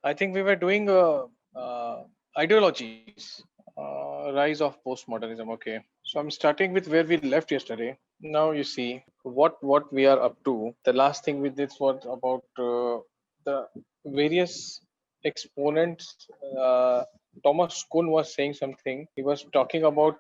I think we were doing ideologies, rise of postmodernism. Okay, so I'm starting with where we left yesterday. Now you see what we are up to. The last thing we did was about the various exponents. Thomas Kuhn was saying something. He was talking about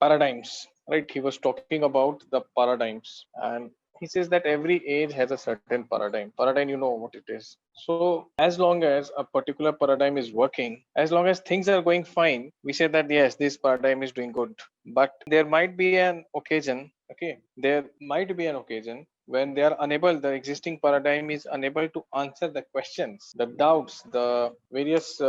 paradigms, right? He was talking about the paradigms, and he says that every age has a certain paradigm, you know what it is. So as long as a particular paradigm is working, as long as things are going fine, we say that yes, this paradigm is doing good. But there might be an occasion, okay, there might be an occasion when they are unable, the existing paradigm is unable to answer the questions, the doubts, the various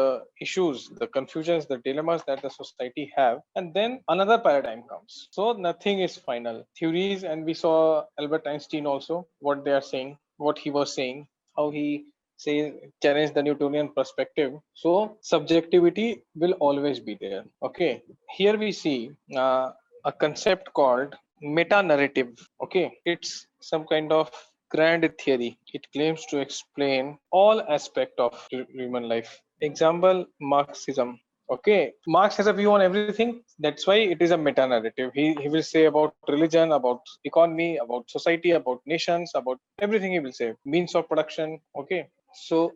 issues, the confusions, the dilemmas that the society have, and then another paradigm comes. So nothing is final. Theories, and we saw Albert Einstein also, what they are saying, what he was saying, how he say challenge the Newtonian perspective. So subjectivity will always be there. Okay, here we see a concept called meta narrative. Okay, it's some kind of grand theory. It claims to explain all aspect of human life. Example, Marxism. Okay, Marx has a view on everything. That's why it is a meta narrative. He will say about religion, about economy, about society, about nations, about everything. He will say means of production. Okay, so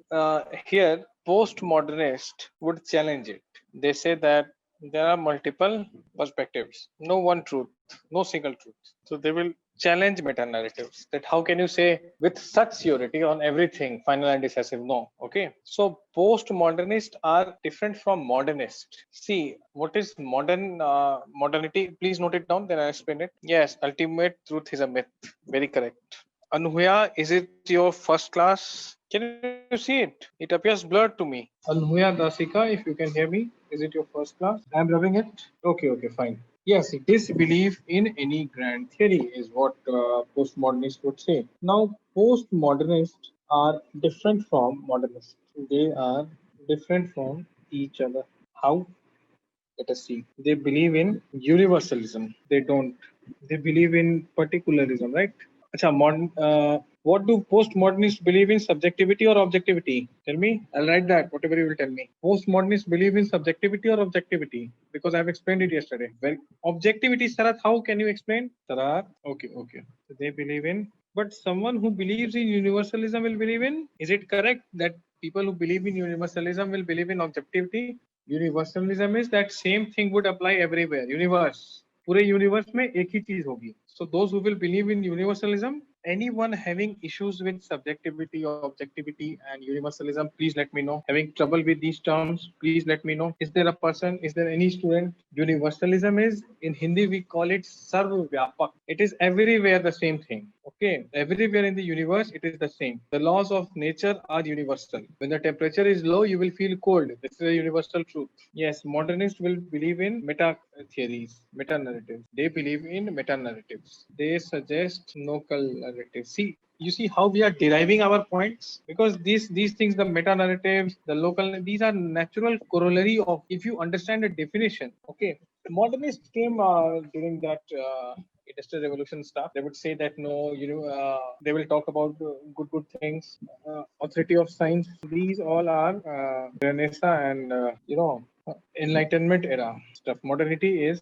here postmodernist would challenge it. They say that there are multiple perspectives, no one truth, no single truth. So they will challenge meta narratives, that how can you say with such surety on everything final and decisive? No. Okay, so postmodernists are different from modernist. See, what is modernity? Please note it down, then I explain it. Yes, ultimate truth is a myth. Very correct. Anuya, is it your first class? Can you see it? It appears blurred to me. Anuya Dasika, if you can hear me, is it your first class? I am rubbing it. Okay, fine. Yes, disbelief in any grand theory is what postmodernists would say. Now, postmodernists are different from modernists. They are different from each other. How? Let us see. They believe in universalism. They don't. They believe in particularism, right? Acha, what do postmodernists believe in? Subjectivity or objectivity? Tell me. I'll write that, whatever you will tell me. Postmodernists believe in subjectivity or objectivity? Because I've explained it yesterday. Well, objectivity, Sarath, how can you explain? Sarath, okay. So they believe in. But someone who believes in universalism will believe in? Is it correct that people who believe in universalism will believe in objectivity? Universalism is that same thing would apply everywhere. Universe. पूरे universe में एक ही चीज होगी. So those who will believe in universalism, anyone having issues with subjectivity, objectivity, and universalism, please let me know. Having trouble with these terms, please let me know. Is there a person? Is there any student? Universalism is, in Hindi we call it sarvvyapak. It is everywhere the same thing. Okay, everywhere in the universe it is the same. The laws of nature are universal. When the temperature is low, you will feel cold. This is a universal truth. Yes, modernists will believe in meta theories, meta narratives. They believe in meta narratives. They suggest local narratives. See, you see how we are deriving our points, because these things, the meta narratives, the local, these are natural corollary of, if you understand the definition. Okay, modernists came during that industrial revolution stuff. They would say that no, they will talk about good things, authority of science. These all are Renaissance and Enlightenment era stuff. Modernity is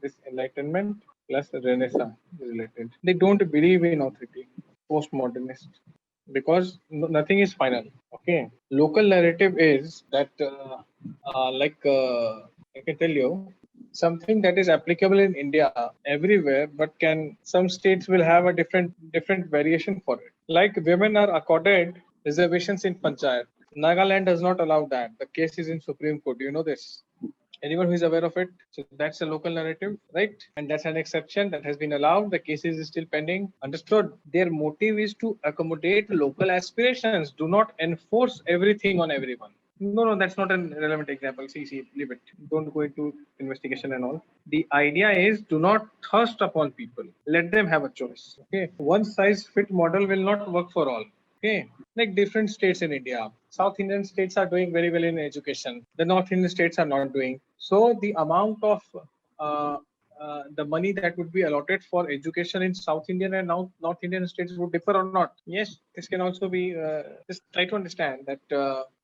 this Enlightenment plus Renaissance is related. They don't believe in authority. Postmodernist, because nothing is final. Okay, local narrative is that I can tell you something that is applicable in India everywhere, but can some states will have a different variation for it. Like women are accorded reservations in Panchayat. Nagaland does not allow that. The case is in Supreme Court. Do you know this? Anyone who is aware of it? So that's a local narrative, right? And that's an exception that has been allowed. The case is still pending. Understood? Their motive is to accommodate local aspirations. Do not enforce everything on everyone. No, that's not a relevant example. See, leave it. Don't go into investigation and all. The idea is do not thrust upon people. Let them have a choice. Okay. One size fit model will not work for all. Okay, like different states in India. South Indian states are doing very well in education. The North Indian states are not doing. So the amount of the money that would be allotted for education in South Indian and North Indian states would differ or not? Yes, this can also be. Just try to understand that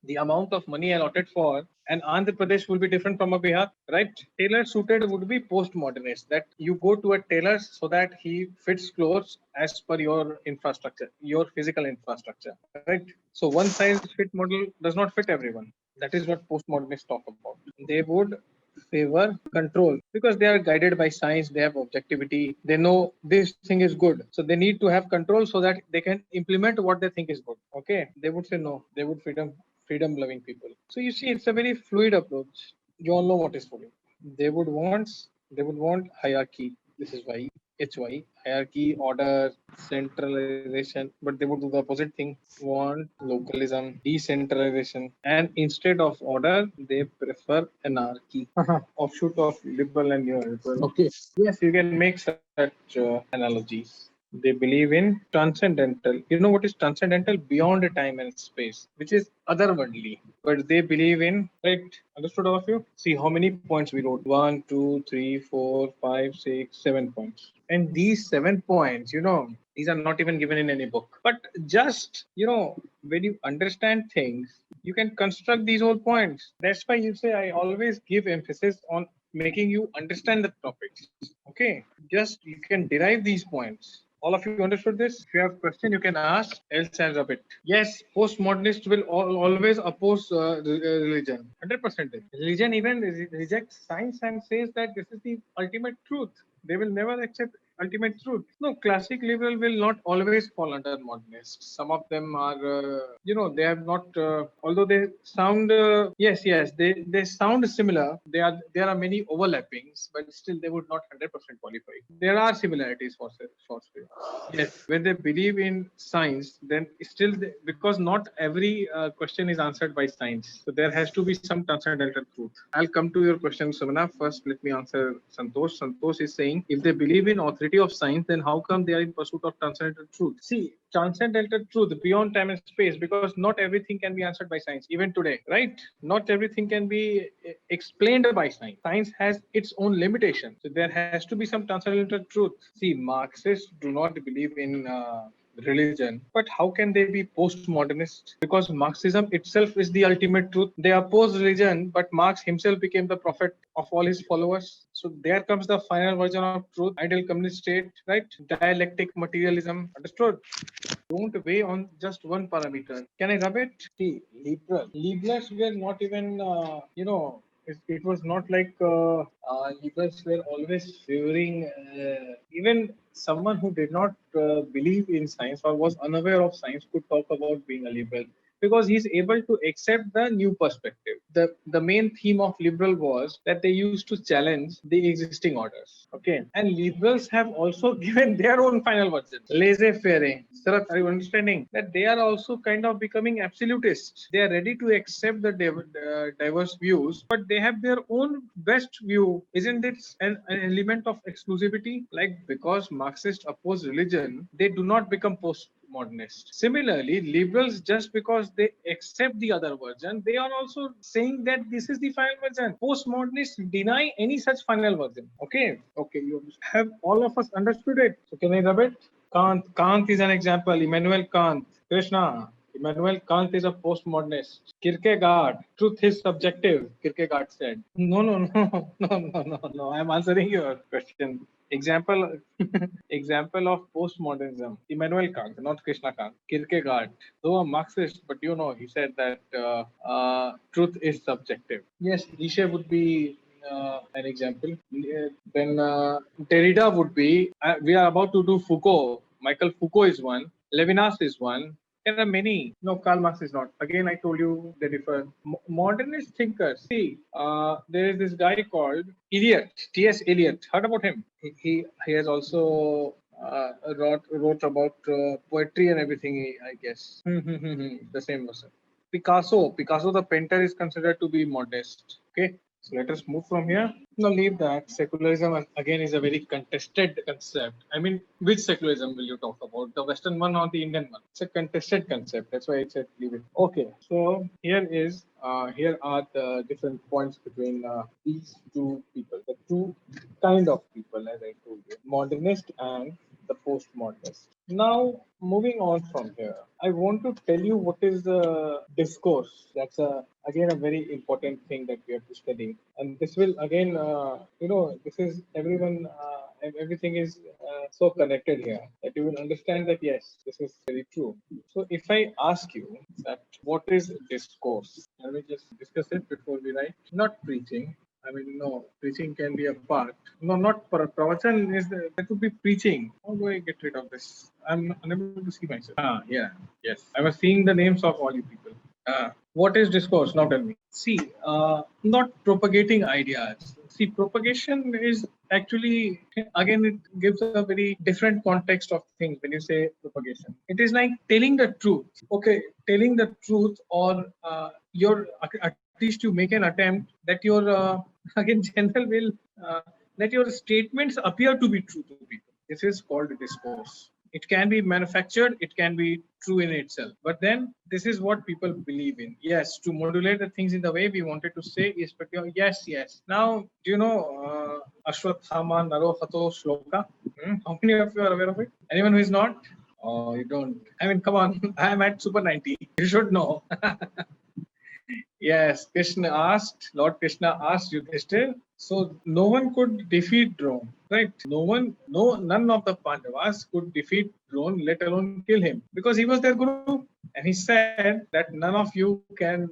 the amount of money allotted for an Andhra Pradesh will be different from a Bihar, right? Tailor suited would be postmodernist. That you go to a tailor so that he fits clothes as per your infrastructure, your physical infrastructure, right? So one size fit model does not fit everyone. That is what postmodernists talk about. They would favor control because they are guided by science, they have objectivity, they know this thing is good, so they need to have control so that they can implement what they think is good. Okay, they would say no, they would freedom loving people. So you see, it's a very fluid approach. You all know what is fluid. They would want hierarchy. This is why hierarchy, order, centralization, but they would do the opposite thing. Want localism, decentralization, and instead of order, they prefer anarchy. Offshoot of liberal and neoliberal. Okay. Yes, you can make such analogies. They believe in transcendental. You know what is transcendental? Beyond time and space, which is otherworldly. But they believe in, right? Understood, all of you? See how many points we wrote: 1, 2, 3, 4, 5, 6, 7 points. And these 7 points, these are not even given in any book. But just, when you understand things, you can construct these whole points. That's why you say I always give emphasis on making you understand the topics. Okay, just you can derive these points. All of you understood this? If you have question, you can ask. Else I'll rub it. Yes, postmodernists will always oppose religion. 100%. Religion even rejects science and says that this is the ultimate truth. They will never accept ultimate truth. No, classic liberal will not always fall under modernists. Some of them are, they have not. Although they sound, yes, they sound similar. There are many overlappings, but still they would not 100% qualify. There are similarities for sure. Yes, when they believe in science, then still because not every question is answered by science. So there has to be some transcendental truth. I'll come to your question, Sumana. First, let me answer Santosh. Santosh is saying, if they believe in authority of science, then how come they are in pursuit of transcendental truth? See, transcendental truth beyond time and space, because not everything can be answered by science, even today, right? Not everything can be explained by science. Science has its own limitations. So there has to be some transcendental truth. See, Marxists do not believe in religion, but how can they be postmodernist? Because Marxism itself is the ultimate truth. They oppose religion, but Marx himself became the prophet of all his followers. So there comes the final version of truth, ideal communist state, right? Dialectic materialism. Understood? Don't weigh on just one parameter. Can I rub it? See, liberals were not even, it was not like liberals were always favoring even someone who did not believe in science or was unaware of science could talk about being a liberal because he's able to accept the new perspective. The main theme of liberal was that they used to challenge the existing orders. Okay. And liberals have also given their own final version. Laissez-faire. Sarath, are you understanding? That they are also kind of becoming absolutists. They are ready to accept the diverse views, but they have their own best view. Isn't it an element of exclusivity? Like because Marxists oppose religion, they do not become postmodernist. Similarly, liberals, just because they accept the other version, they are also saying that this is the final version. Postmodernists deny any such final version. Okay, you have all of us understood it. So can I rub it? Kant is an example. Immanuel Kant, Krishna. Immanuel Kant is a postmodernist. Kierkegaard, truth is subjective, Kierkegaard said. No. I'm answering your question. Example example of postmodernism. Immanuel Kant, not Krishna Kant. Kierkegaard, though a Marxist, but he said that truth is subjective. Yes, Nietzsche would be an example. Then Derrida would be. We are about to do Foucault. Michael Foucault is one. Levinas is one. There are many. No, Karl Marx is not. Again, I told you they differ. Modernist thinkers. See, there is this guy called Eliot, T.S. Eliot. Heard about him? He has also wrote about poetry and everything, I guess. The same person. Picasso, the painter, is considered to be modest. Okay. So let us move from here. Now leave that. Secularism again is a very contested concept. I mean, which secularism will you talk about? The Western one or the Indian one? It's a contested concept. That's why I said leave it. Okay. So here are the different points between these two people, the two kind of people. people, as I told you, modernist and the postmodernist. Now, moving on from here, I want to tell you what is the discourse. That's again a very important thing that we have to study, and this will again, this is everyone. Everything is so connected here that you will understand that yes, this is very true. So, if I ask you that what is discourse, let me just discuss it before we write. Not preaching. I mean, no, preaching can be a part. No, not for pravachan is that would be preaching. How do I get rid of this? I'm unable to see myself. Yeah, yes. I was seeing the names of all you people. What is discourse? Now tell me. See, not propagating ideas. See, propagation is actually, again, it gives a very different context of things when you say propagation. It is like telling the truth. Okay, telling the truth, or at least you make an attempt that your again general will that your statements appear to be true to people. This is called discourse. It can be manufactured, it can be true in itself, but then this is what people believe in. Yes, to modulate the things in the way we wanted to say is particular. Yes. Now, do you know Ashwathama Narohato Shloka? How many of you are aware of it? Anyone who is not? Oh, you don't. I mean, come on. I am at Super 90. You should know. Yes, Lord Krishna asked Yudhishthir, so no one could defeat Drona, right? None of the Pandavas could defeat Drona, let alone kill him, because he was their guru. And he said that none of you can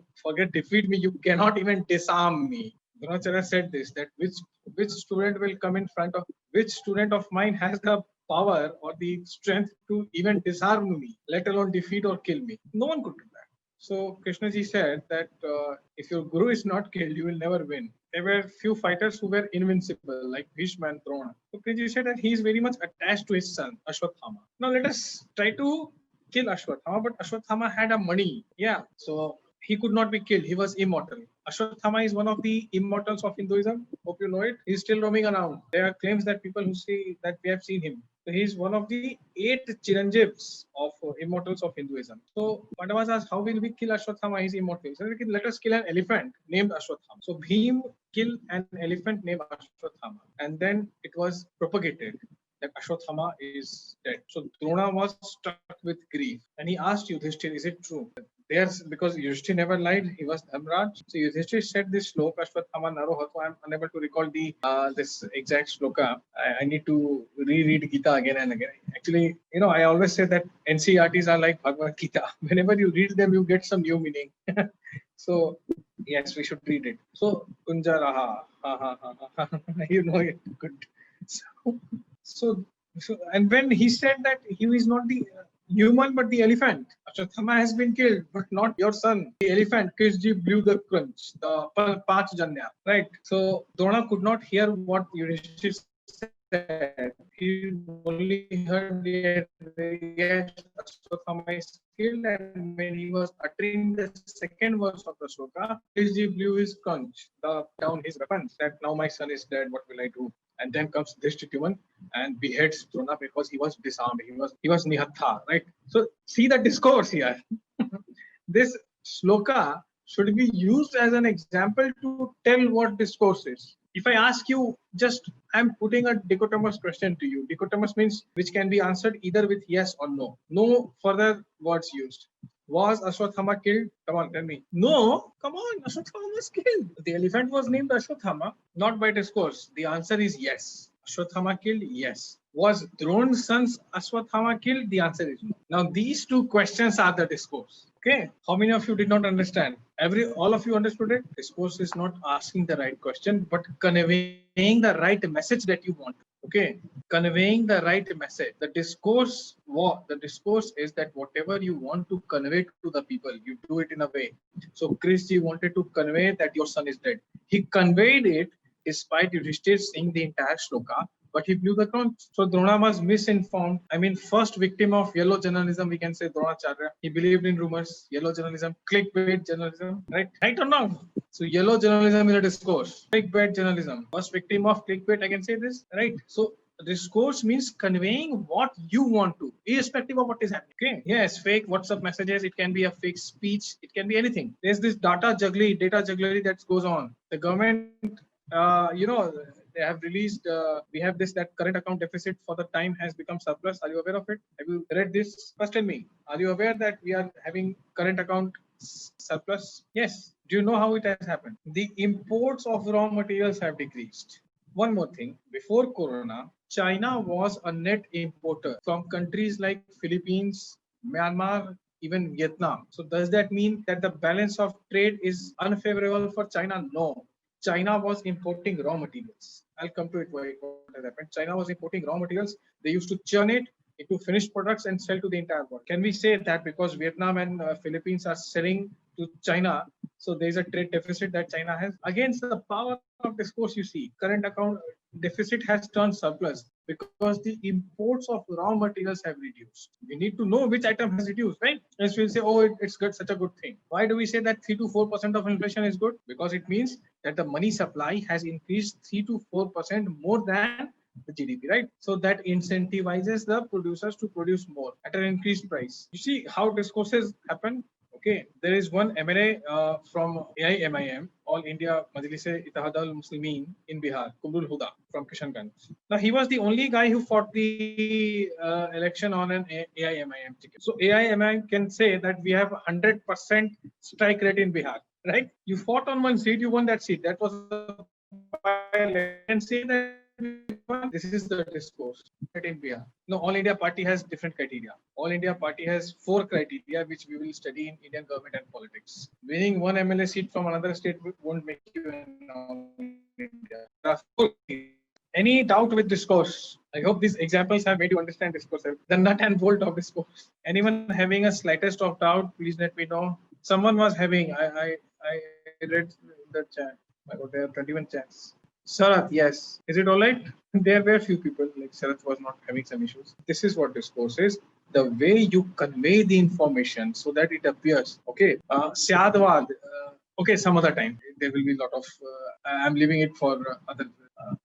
defeat me, you cannot even disarm me. Dronacharya said this, that which student will come in front of, which student of mine has the power or the strength to even disarm me, let alone defeat or kill me. No one could do that. So Krishnaji said that if your guru is not killed, you will never win. There were few fighters who were invincible, like Bhishma and Drona. So Krishnaji said that he is very much attached to his son, Ashwathama. Now let us try to kill Ashwathama, but Ashwathama had a money. Yeah, so he could not be killed. He was immortal. Ashwathama is one of the immortals of Hinduism. Hope you know it. He's still roaming around. There are claims that people who say that we have seen him. So he is one of the 8 Chiranjeevs of immortals of Hinduism. So Pandavas asked, how will we kill Ashwathama? He's immortal. So let us kill an elephant named Ashwathama. So Bhim killed an elephant named Ashwathama. And then it was propagated that Ashwathama is dead. So Drona was struck with grief. And he asked Yudhishthir, is it true? Because Yudhishthir never lied, he was Dhamraj. So Yudhishthir said this sloka, Ashwathama Narohato. I'm unable to recall the this exact sloka. I need to reread Gita again and again. Actually, I always say that NCRTs are like Bhagavad Gita. Whenever you read them, you get some new meaning. So yes, we should read it. So Kunjaraha, you know it good. So, and when he said that he is not the human but the elephant, Ashwathama has been killed, but not your son. The elephant, Krishji blew the crunch, the Pach Janya, right? So Drona could not hear what Yudhishthir said. He only heard yes, Ashwathama is killed, and when he was uttering the second verse of the sloka, Krishji blew his conch, down his weapons, that now my son is dead, what will I do? And then comes Dhishtityuman and beheads Drona because he was disarmed. He was nihatha, right? So see the discourse here. This sloka should be used as an example to tell what discourse is. If I ask you, I'm putting a dichotomous question to you. Dichotomous means which can be answered either with yes or no. No further words used. Was Ashwathama killed? Come on, tell me. No, come on, Ashwathama was killed. The elephant was named Ashwathama, not by discourse. The answer is yes. Ashwathama killed? Yes. Was Drona's son's Ashwathama killed? The answer is no. Now, these two questions are the discourse. Okay, how many of you did not understand? All of you understood it? Discourse is not asking the right question, but conveying the right message that you want. Okay, conveying the right message. The discourse is that whatever you want to convey to the people, you do it in a way. So Krishji wanted to convey that your son is dead. He conveyed it despite Yudhishthir saying the entire shloka, but he blew the conch. So Drona was misinformed. I mean, first victim of yellow journalism, we can say Dronacharya. He believed in rumors, yellow journalism, clickbait journalism, right? Right or no? So yellow journalism is a discourse. Clickbait journalism. First victim of clickbait, I can say this, right? So discourse means conveying what you want to, irrespective of what is happening. Okay. Yes, fake WhatsApp messages, it can be a fake speech, it can be anything. There's this data jugglery that goes on. The government, they have released. We have that current account deficit for the time has become surplus. Are you aware of it? Have you read this? First tell me, are you aware that we are having current account surplus? Yes. Do you know how it has happened? The imports of raw materials have decreased. One more thing, before Corona, China was a net importer from countries like Philippines, Myanmar, even Vietnam. So does that mean that the balance of trade is unfavorable for China? No. China was importing raw materials. I'll come to it what has happened. China was importing raw materials. They used to churn it into finished products and sell to the entire world. Can we say that because Vietnam and Philippines are selling to China, so there is a trade deficit that China has? Against the power of discourse, you see, current account deficit has turned surplus because the imports of raw materials have reduced. We need to know which item has reduced, right? Else we'll say, oh, it's good, such a good thing. Why do we say that 3 to 4% of inflation is good? Because it means that the money supply has increased 3 to 4% more than the GDP, right? So that incentivizes the producers to produce more at an increased price. You see how discourses happen. Okay, there is one MLA from AIMIM, All India Majlis-e-Ittihad al-Muslimin in Bihar, Kumrul Huda from Kishanganj. Now, he was the only guy who fought the election on an AIMIM ticket. So AIMIM can say that we have 100% strike rate in Bihar, right? You fought on one seat, you won that seat. That was a and say that this is the discourse in Bihar. No, All India Party has different criteria. All India Party has 4 criteria which we will study in Indian government and politics. Winning one MLA seat from another state won't make you an All India. Any doubt with discourse? I hope these examples have made you understand discourse, the nut and bolt of discourse. Anyone having a slightest of doubt, please let me know. Someone was having, I read the chat. I got there are 21 chats. Sharath, yes. Is it all right? There were few people, like Sharath was not having some issues. This is what discourse is. The way you convey the information so that it appears. Okay. Syadwad. Okay, some other time. There will be a lot of, I'm leaving it for other,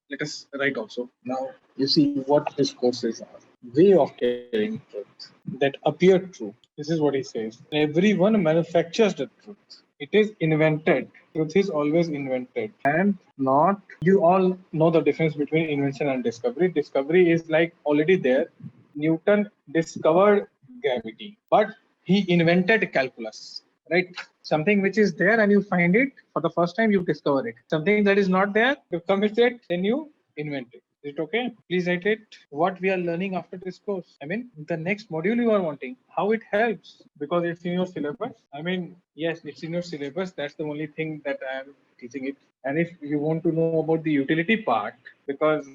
let us write also. Now, you see what discourses are. Way of telling truth that appear true. This is what he says. Everyone manufactures the truth. It is invented. Truth is always invented and not. You all know the difference between invention and discovery. Discovery is like already there. Newton discovered gravity, but he invented calculus, right? Something which is there and you find it for the first time, you discover it. Something that is not there, you come with it, then you invent it. Is it okay? Please write it. What we are learning after this course. I mean, the next module you are wanting, how it helps, because it's in your syllabus. I mean, yes, it's in your syllabus. That's the only thing that I am teaching it. And if you want to know about the utility part, because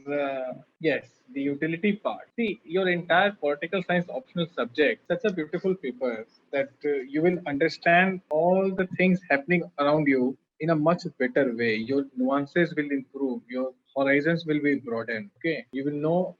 yes, the utility part. See, your entire political science optional subject, such a beautiful paper that you will understand all the things happening around you in a much better way. Your nuances will improve. Your horizons will be broadened. Okay, you will know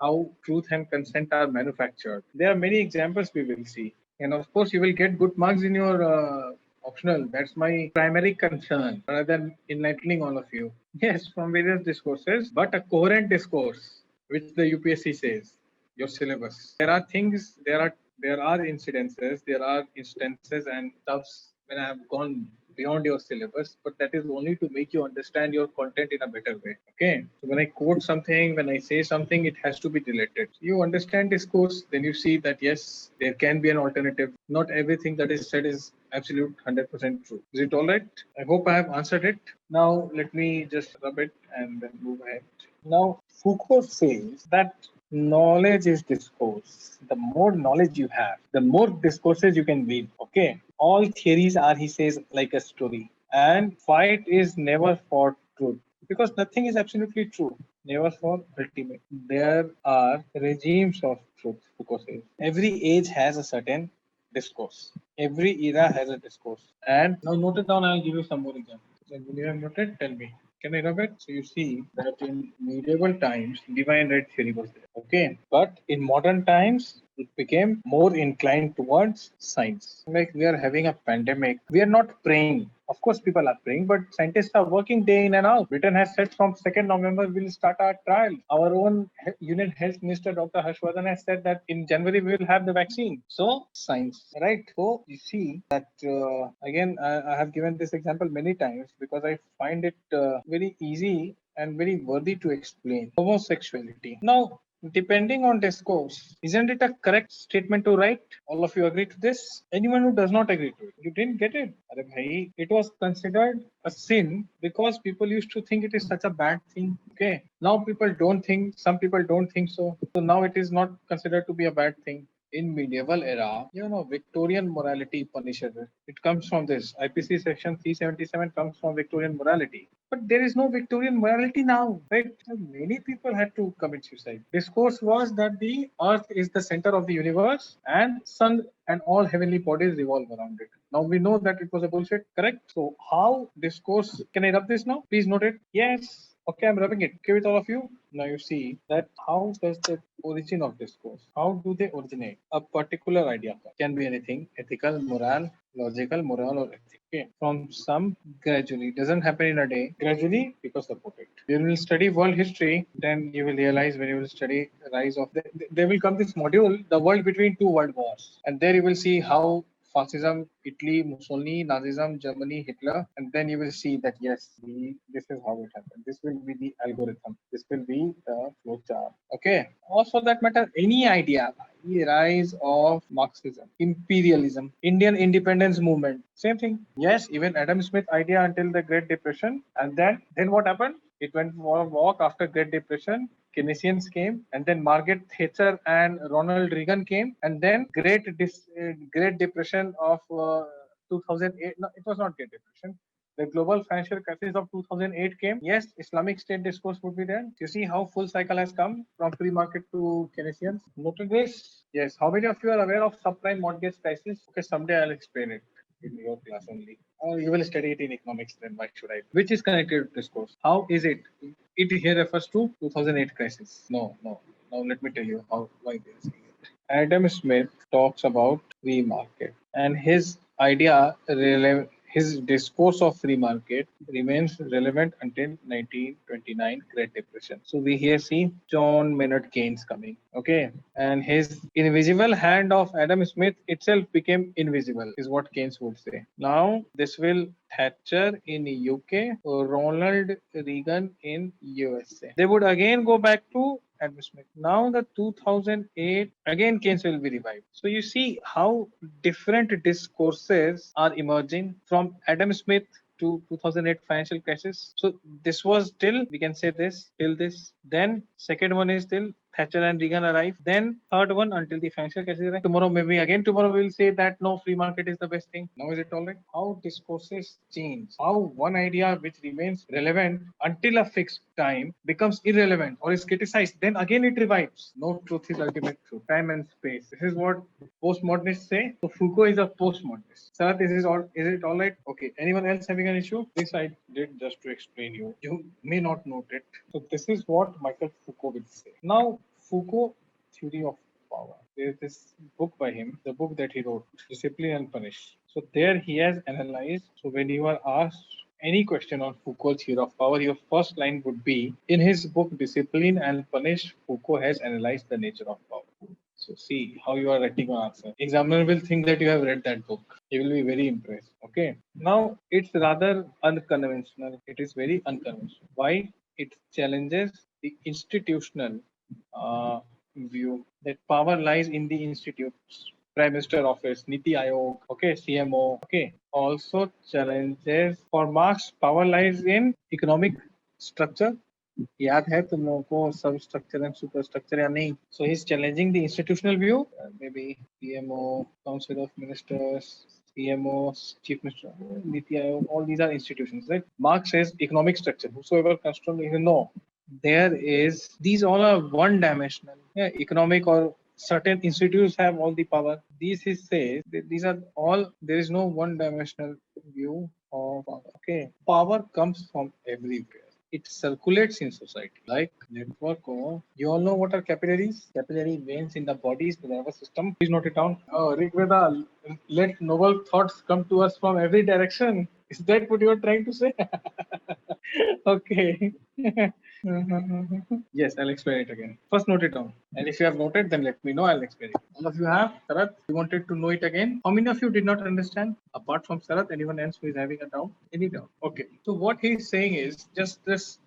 how truth and consent are manufactured. There are many examples we will see, and of course, you will get good marks in your optional. That's my primary concern, rather than enlightening all of you. Yes, from various discourses, but a coherent discourse, which the UPSC says, your syllabus. There are things. There are incidences. There are instances and stuffs when I have gone beyond your syllabus, but that is only to make you understand your content in a better way. Okay. So when I quote something, when I say something, it has to be related. You understand discourse, then you see that yes, there can be an alternative. Not everything that is said is absolute 100% true. Is it all right? I hope I have answered it. Now let me just rub it and then move ahead. Now Foucault says that knowledge is discourse. The more knowledge you have, the more discourses you can read. Okay. All theories are, he says, like a story. And fight is never for truth. Because nothing is absolutely true. Never for ultimate. There are regimes of truth, Foucault says. Every age has a certain discourse. Every era has a discourse. And now note it down, I'll give you some more examples. When you have noted, tell me. Can I rub it? So you see that in medieval times, divine right theory was there. Okay. But in modern times, it became more inclined towards science. Like we are having a pandemic. We are not praying. Of course, people are praying, but scientists are working day in and out. Britain has said from 2nd November, we'll start our trial. Our own Union Health Minister, Dr. Harshvardhan, has said that in January, we will have the vaccine. So, science, right? So, you see that, again, I have given this example many times because I find it very easy and very worthy to explain. Homosexuality. Now, depending on discourse, isn't it a correct statement to write? All of you agree to this? Anyone who does not agree to it, you didn't get it. Arre bhai, it was considered a sin because people used to think it is such a bad thing. Okay, now people don't think. Some people don't think so. So now it is not considered to be a bad thing. In medieval era, Victorian morality punishes it. It comes from this. IPC section 377 comes from Victorian morality. But there is no Victorian morality now, right? So many people had to commit suicide. Discourse was that the earth is the center of the universe and sun and all heavenly bodies revolve around it. Now we know that it was a bullshit, correct? So how discourse, can I rub this now? Please note it. Yes. Okay, I'm rubbing it. Okay with all of you. Now you see that how does the origin of discourse, how do they originate? A particular idea can be anything, ethical, moral, logical, moral, or ethic. Okay. From some gradually, doesn't happen in a day. Gradually, because support it. You will study world history, then you will realize when you will study rise of there will come this module, the world between two world wars, and there you will see how fascism, Italy, Mussolini, Nazism, Germany, Hitler, and then you will see that yes, this is how it happened. This will be the algorithm. This will be the flowchart. Okay. Or for that matter, any idea, the rise of Marxism, imperialism, Indian independence movement, same thing. Yes, even Adam Smith idea until the Great Depression, and then what happened? It went for a walk after Great Depression. Keynesians came, and then Margaret Thatcher and Ronald Reagan came, and then Great Depression of 2008. No, it was not Great Depression. The global financial crisis of 2008 came. Yes, Islamic State discourse would be there. You see how full cycle has come from free market to Keynesians. Noted this? Yes. How many of you are aware of subprime mortgage crisis? Okay, someday I'll explain it in your class only. Or you will study it in economics, then why should I? Which is connected to discourse. How is it? It here refers to 2008 crisis. No. Now let me tell you why they are saying it. Adam Smith talks about free market, and his idea, his discourse of free market remains relevant until 1929 Great Depression. So we here see John Maynard Keynes coming. Okay, and his invisible hand of Adam Smith itself became invisible, is what Keynes would say. Now this will Thatcher in UK, Ronald Reagan in USA. They would again go back to Adam Smith. Now the 2008 again Keynes will be revived. So you see how different discourses are emerging from Adam Smith to 2008 financial crisis. So this was till, we can say this, till this. Then second one is till Thatcher and Reagan arrive. Then third one until the financial crisis arrive. Tomorrow we'll say that no, free market is the best thing. Now is it all right? How discourses change. How one idea which remains relevant until a fixed time becomes irrelevant or is criticized. Then again it revives. No truth is ultimate truth. Time and space. This is what postmodernists say. So Foucault is a postmodernist. Sir, is it all right? Okay. Anyone else having an issue? This I did just to explain you. You may not note it. So this is what Michael Foucault will say. Now, Foucault, Theory of Power. There is this book by him, the book that he wrote, Discipline and Punish. So there he has analyzed. So when you are asked any question on Foucault's theory of power, your first line would be, in his book Discipline and Punish, Foucault has analyzed the nature of power. So see how you are writing an answer. Examiner will think that you have read that book. He will be very impressed. Okay. Now it's rather unconventional. It is very unconventional. Why? It challenges the institutional view that power lies in the institutes. Prime Minister Office, Niti Aayog, okay, CMO, okay. Also challenges, for Marx, power lies in economic structure. याद है तुम लोगों को सब structure and super structure या नहीं? So he's challenging the institutional view, maybe PMO, Council of Ministers, CMO, Chief Minister, Niti Aayog, all these are institutions, right? Marx says economic structure. Whosoever comes from, no, there is, these all are one-dimensional. Yeah, economic or certain institutes have all the power. These he says, these are all, there is no one-dimensional view of power. Okay, power comes from everywhere. It circulates in society like network. You all know what are capillaries? Capillary veins in the body's the nervous system. Please note it down. Rigveda, let noble thoughts come to us from every direction. Is that what you are trying to say? Okay. Yes, I'll explain it again. First, note it down. And if you have noted, then let me know. I'll explain it. All of you have. Sarath, you wanted to know it again? How many of you did not understand? Apart from Sarath, anyone else who is having a doubt? Any doubt? Okay. So what he's saying is just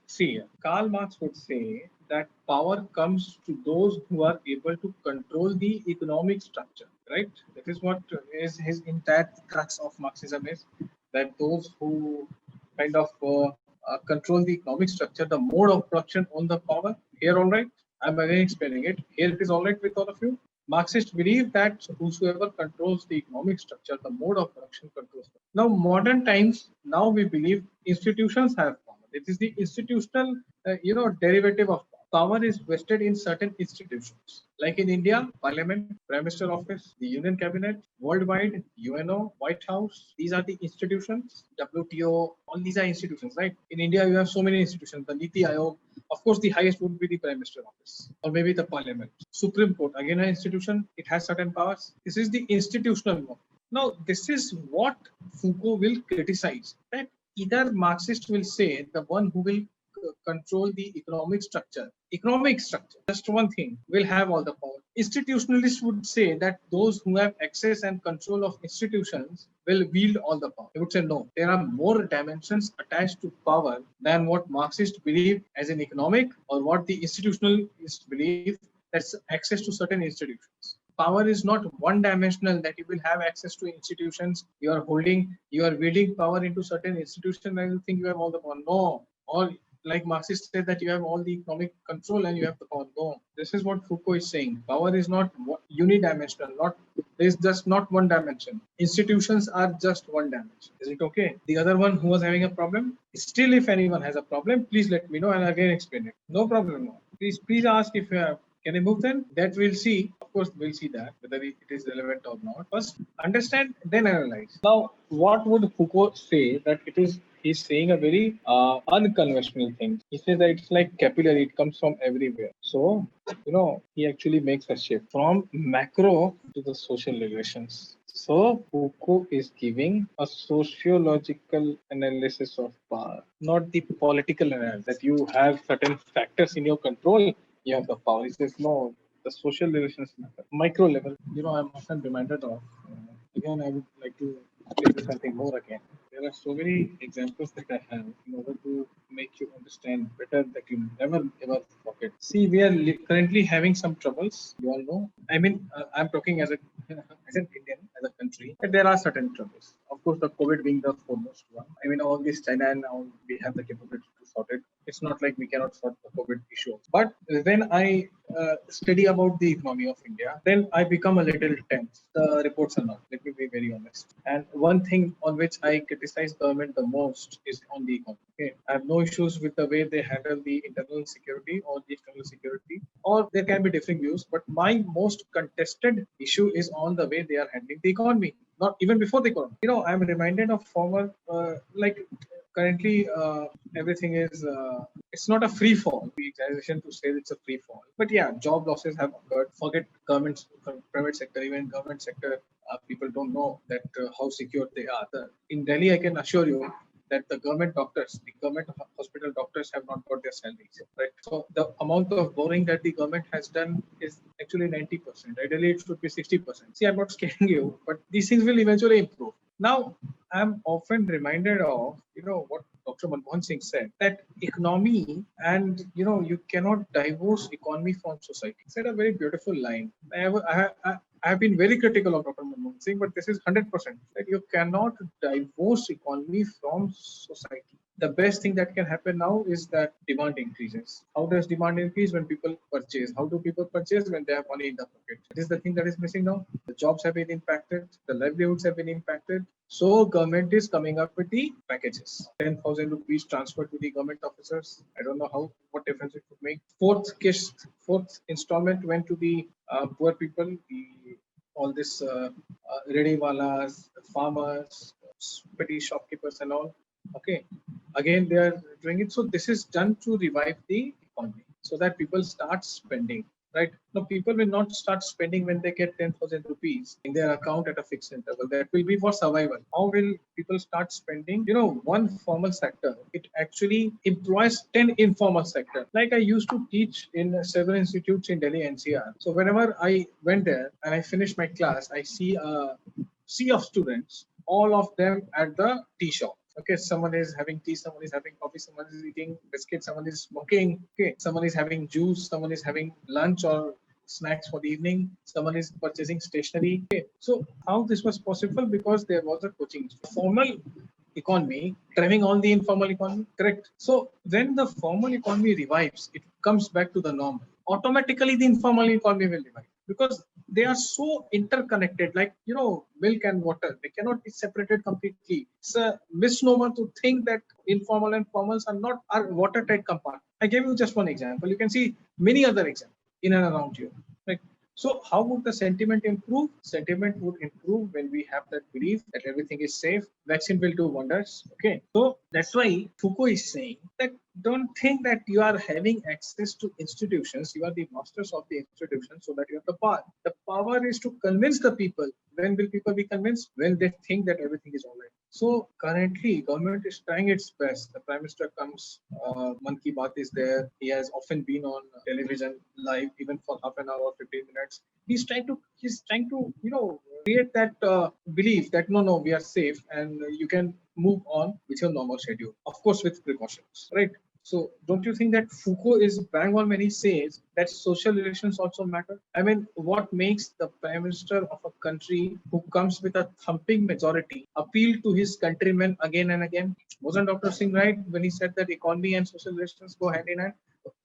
see. Karl Marx would say that power comes to those who are able to control the economic structure. Right? That is what is his entire crux of Marxism is that those who kind of control the economic structure, the mode of production on the power. Here, all right. I'm again explaining it. Here it is all right with all of you. Marxists believe that whosoever controls the economic structure, the mode of production controls. Now, modern times, now we believe institutions have power. It is the institutional, derivative of power. Power is vested in certain institutions. Like in India, Parliament, Prime Minister Office, the Union Cabinet, worldwide, UNO, White House. These are the institutions. WTO, all these are institutions, right? In India, you have so many institutions. The Niti Aayog, of course, the highest would be the Prime Minister Office or maybe the Parliament. Supreme Court, again, an institution. It has certain powers. This is the institutional one. Now, this is what Foucault will criticize. That either Marxist will say the one who will control the economic structure, just one thing, will have all the power. Institutionalists would say that those who have access and control of institutions will wield all the power. They would say no, there are more dimensions attached to power than what Marxists believe as an economic or what the institutionalists believe, that's access to certain institutions. Power is not one dimensional that you will have access to institutions. You are wielding power into certain institutions and you think you have all the power. No, or like Marxists say that you have all the economic control and you have the power. No, this is what Foucault is saying. Power is not unidimensional. There is just not one dimension. Institutions are just one dimension. Is it okay? The other one who was having a problem, still, if anyone has a problem, please let me know and again explain it. No problem. No. Please ask if you have. Can I move then? That we'll see. Of course, we'll see that whether it is relevant or not. First, understand, then analyze. Now, what would Foucault say that it is? He's saying a very unconventional thing. He says that it's like capillary; it comes from everywhere. So, he actually makes a shift from macro to the social relations. So Foucault is giving a sociological analysis of power, not the political analysis that you have certain factors in your control. You have the power. He says no, the social relations matter. Micro level, I'm often reminded of. Again, I would like to tell you something more again. There are so many examples that I have in order to make you understand better that you never ever forget. See, we are currently having some troubles. You all know. I mean, I'm talking as as an Indian, as a country, that there are certain troubles. Of course, the COVID being the foremost one. I mean, all this China and now we have the capability to sort it. It's not like we cannot sort the COVID issue. But when I study about the economy of India, then I become a little tense. The reports are not. Let me be very honest. And one thing on which I criticize government the most is on the economy. Okay, I have no issues with the way they handle the internal security or the external security, or there can be different views. But my most contested issue is on the way they are handling the economy. Not even before the corona. I'm reminded of former currently everything is it's not a free fall. The exaggeration to say it's a free fall, but yeah, job losses have occurred. Forget government, private sector, even government sector, people don't know that how secure they are. In Delhi, I can assure you that the government hospital doctors have not got their salaries, right? So the amount of borrowing that the government has done is actually 90%. Ideally, it should be 60%. See, I'm not scaring you, but these things will eventually improve. Now, I'm often reminded of, what Dr. Manmohan Singh said, that economy and, you cannot divorce economy from society. He said a very beautiful line. I have been very critical of Dr. Manmohan Singh, but this is 100%, that you cannot divorce economy from society. The best thing that can happen now is that demand increases. How does demand increase? When people purchase. How do people purchase? When they have money in the pocket. This is the thing that is missing now. The jobs have been impacted. The livelihoods have been impacted. So government is coming up with the packages. 10,000 rupees transferred to the government officers. I don't know what difference it would make. Fourth installment went to the poor people. All this ready walas, farmers, petty shopkeepers and all. Okay. Again, they are doing it. So this is done to revive the economy so that people start spending. right? Now, people will not start spending when they get 10,000 rupees in their account at a fixed interval. That will be for survival. How will people start spending? One formal sector, it actually employs 10 informal sector. Like I used to teach in several institutes in Delhi NCR. So whenever I went there and I finished my class, I see a sea of students, all of them at the tea shop. Okay, someone is having tea, someone is having coffee, someone is eating biscuits, someone is smoking. Okay, someone is having juice, someone is having lunch or snacks for the evening, someone is purchasing stationery. Okay, so how this was possible? Because there was a coaching. Formal economy driving on the informal economy, correct? So when the formal economy revives, it comes back to the norm. Automatically, the informal economy will revive because they are so interconnected, like milk and water. They cannot be separated completely. It's a misnomer to think that informal and formals are watertight compartments. I gave you just one example. You can see many other examples in and around you. Right? So how would the sentiment improve? Sentiment would improve when we have that belief that everything is safe. Vaccine will do wonders. Okay. So that's why Foucault is saying that don't think that you are having access to institutions. You are the masters of the institution so that you have the power. The power is to convince the people. When will people be convinced? When they think that everything is all right. So currently, government is trying its best. The Prime Minister comes, Man Ki Baat is there. He has often been on television live, even for half an hour or 15 minutes. He's trying to create that belief that no, we are safe and you can move on with your normal schedule. Of course, with precautions, right? So don't you think that Foucault is bang on when he says that social relations also matter? I mean, what makes the Prime Minister of a country who comes with a thumping majority appeal to his countrymen again and again? Wasn't Dr. Singh right when he said that economy and social relations go hand in hand?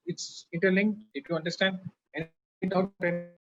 It's interlinked. If you understand any doubt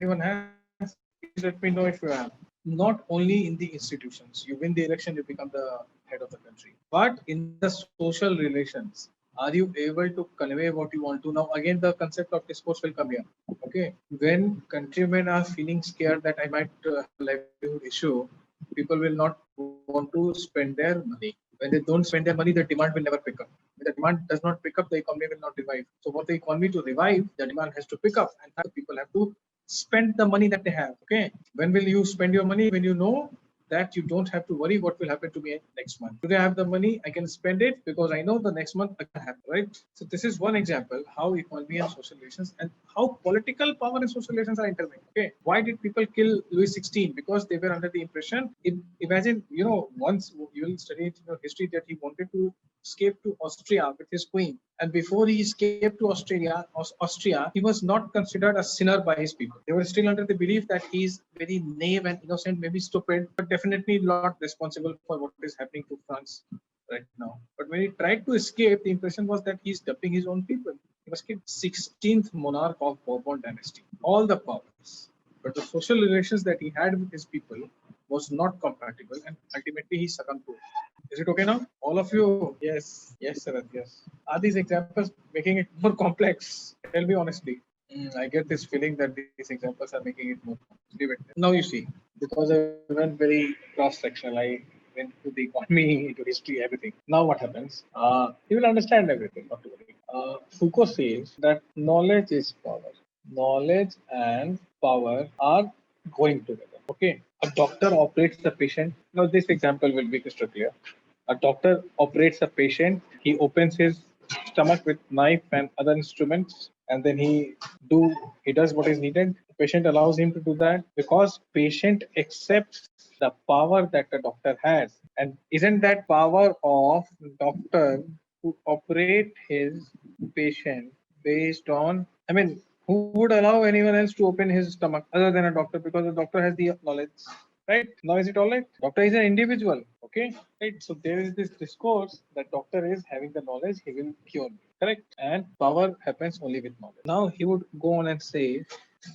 anyone has, please let me know if you have. Not only in the institutions, you win the election, you become the head of the country, but in the social relations, are you able to convey what you want to? Now, again, the concept of discourse will come here. Okay, when countrymen are feeling scared that I might have a livelihood issue, people will not want to spend their money. When they don't spend their money, the demand will never pick up. When the demand does not pick up, the economy will not revive. So, for the economy to revive, the demand has to pick up, and the people have to spend the money that they have. Okay, when will you spend your money? When you know that you don't have to worry what will happen to me next month. Today I have the money, I can spend it because I know the next month I can have it, right? So this is one example how economy and social relations and how political power and social relations are interlinked. Okay, why did people kill Louis XVI? Because they were under the impression. Imagine, once you will study history that he wanted to escape to Austria with his queen, and before he escaped to Austria, he was not considered a sinner by his people. They were still under the belief that he is very naive and innocent, maybe stupid, but definitely not responsible for what is happening to France right now. But when he tried to escape, the impression was that he's dumping his own people. He was killed 16th monarch of Bourbon dynasty, all the powers. But the social relations that he had with his people was not compatible, and ultimately he succumbed to it. Is it okay now? All of you? Yes, Sarath, yes. Are these examples making it more complex? Tell me honestly. I get this feeling that these examples are making it more complex. Leave it. Now you see, because I went very cross-sectional, I went to the economy, into history, everything. Now what happens? You will understand everything, not to worry. Foucault says that knowledge is power. Knowledge and power are going together. Okay. A doctor operates the patient. Now this example will be crystal clear. A doctor operates a patient. He opens his stomach with knife and other instruments, and then he does what is needed. The patient allows him to do that because patient accepts the power that the doctor has. And isn't that power of doctor to operate his patient based on, I mean, who would allow anyone else to open his stomach other than a doctor, because the doctor has the knowledge, right? Now is it all right? Doctor is an individual, okay, right? So there is this discourse that doctor is having the knowledge, he will cure me, correct? And power happens only with knowledge. Now he would go on and say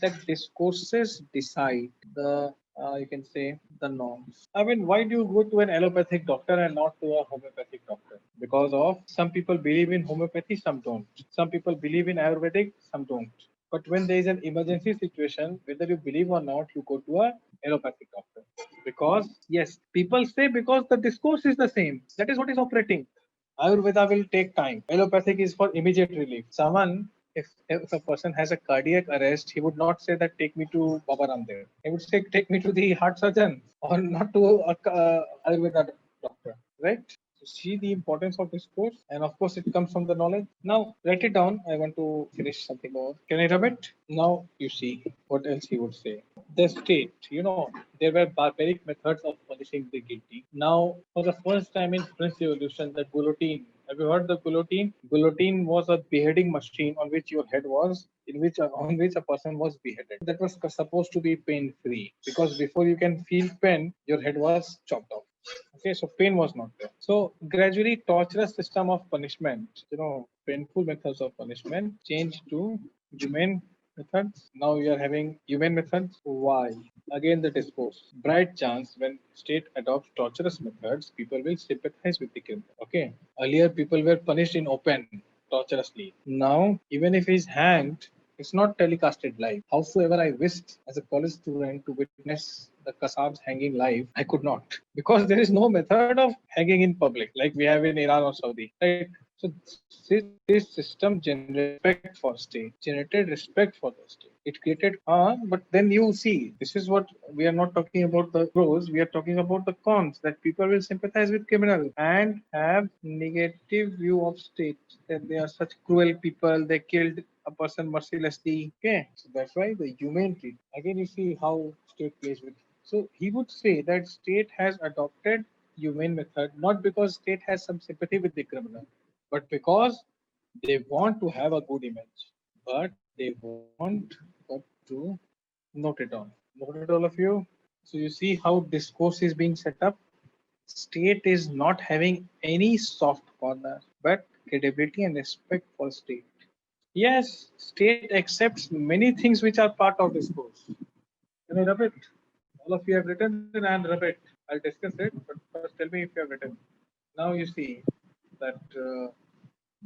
that discourses decide the you can say the norms. I mean, why do you go to an allopathic doctor and not to a homeopathic doctor? Because of some people believe in homeopathy, some don't. Some people believe in Ayurvedic, some don't. But when there is an emergency situation, whether you believe or not, you go to a allopathic doctor. Because yes, people say because the discourse is the same. That is what is operating. Ayurveda will take time. Allopathic is for immediate relief. Someone If a person has a cardiac arrest, he would not say that take me to Baba Ramdev. He would say take me to the heart surgeon or not to a Ayurveda doctor, right? So see the importance of discourse, and of course it comes from the knowledge. Now write it down. I want to finish something more. Can I rub it? Now you see what else he would say. The state, there were barbaric methods of punishing the guilty. Now, for the first time in French Revolution, the guillotine. Have you heard the guillotine? Guillotine was a beheading machine on which your head was, on which a person was beheaded. That was supposed to be pain-free because before you can feel pain, your head was chopped off. Okay, so pain was not there. So gradually, torturous system of punishment, painful methods of punishment changed to humane methods. Now we are having human methods. Why? Again, the discourse. Bright chance when state adopts torturous methods, people will sympathize with the criminal. Okay. Earlier, people were punished in open torturously. Now, even if he's hanged, it's not telecasted live. Howsoever I wished as a college student to witness the Kasab's hanging live, I could not because there is no method of hanging in public like we have in Iran or Saudi. Right? So this system generated respect for state, generated respect for the state. It created but then you see, this is what we are not talking about the pros, we are talking about the cons that people will sympathize with criminals and have negative view of state that they are such cruel people, they killed a person mercilessly. Okay, so that's why the humane treat. Again, you see how state plays with. So he would say that state has adopted humane method not because state has some sympathy with the criminal, but because they want to have a good image, but they want to note it on. Note it, all of you. So you see how discourse is being set up. State is not having any soft corner, but credibility and respect for state. Yes, state accepts many things which are part of discourse. Can I rub it? All of you have written, then I'll rub it. I'll discuss it, but first tell me if you have written. Now you see that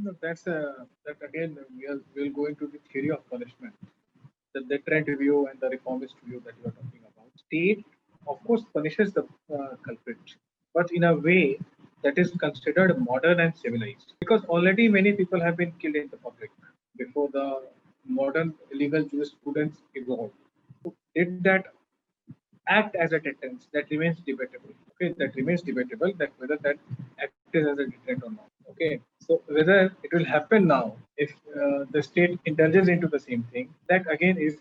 that again we'll go into the theory of punishment, the trend view and the reformist view that you are talking about. State, of course, punishes the culprit, but in a way that is considered modern and civilized, because already many people have been killed in the public before the modern legal jurisprudence evolved. So did that act as a deterrent? That remains debatable. Okay, that remains debatable that whether that acted as a deterrent or not. Okay, so whether it will happen now if the state indulges into the same thing, that again is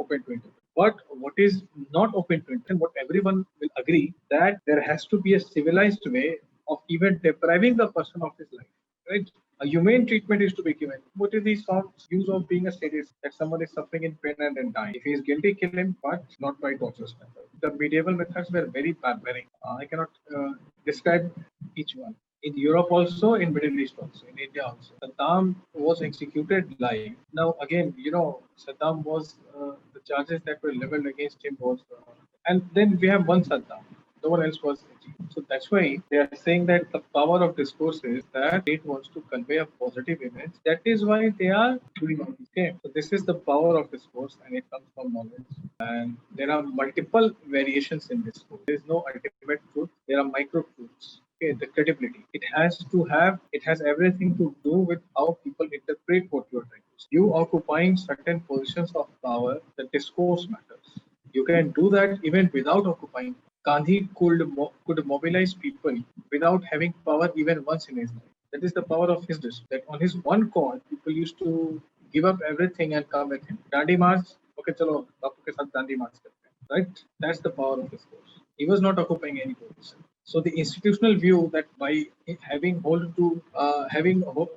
open to interpret. But what is not open to interpret, what everyone will agree that there has to be a civilized way of even depriving the person of his life. Right? A humane treatment is to be given. What is the use of being a sadist that someone is suffering in pain and then dying? If he is guilty, kill him, but not by torturous method. The medieval methods were very barbaric. I cannot describe each one. In Europe also, in Middle East also, in India also. Saddam was executed live. Now again, Saddam was the charges that were leveled against him was, and then we have one Saddam. No one else was achieved. So that's why they are saying that the power of discourse is that it wants to convey a positive image. That is why they are doing all this. Okay. So this is the power of discourse, and it comes from knowledge. And there are multiple variations in discourse. There is no ultimate truth. There are micro truths. Okay, the credibility. It has everything to do with how people interpret what you are trying to say. You occupying certain positions of power, the discourse matters. You can do that even without occupying. Gandhi could mobilize people without having power even once in his life. That is the power of his discourse. That on his one call, people used to give up everything and come with him. Dandi March, okay, chalo, bapu ke saath Dandi March karte hain. Right? That's the power of discourse. He was not occupying any position. So the institutional view that by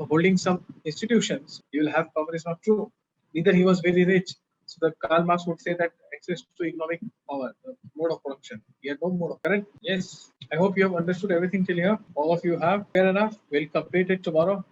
holding some institutions, you will have power is not true. Neither he was very rich. So the Karl Marx would say that access to economic power, the mode of production. He had no mode of correct. Yes. I hope you have understood everything till here. All of you have. Fair enough. We'll complete it tomorrow.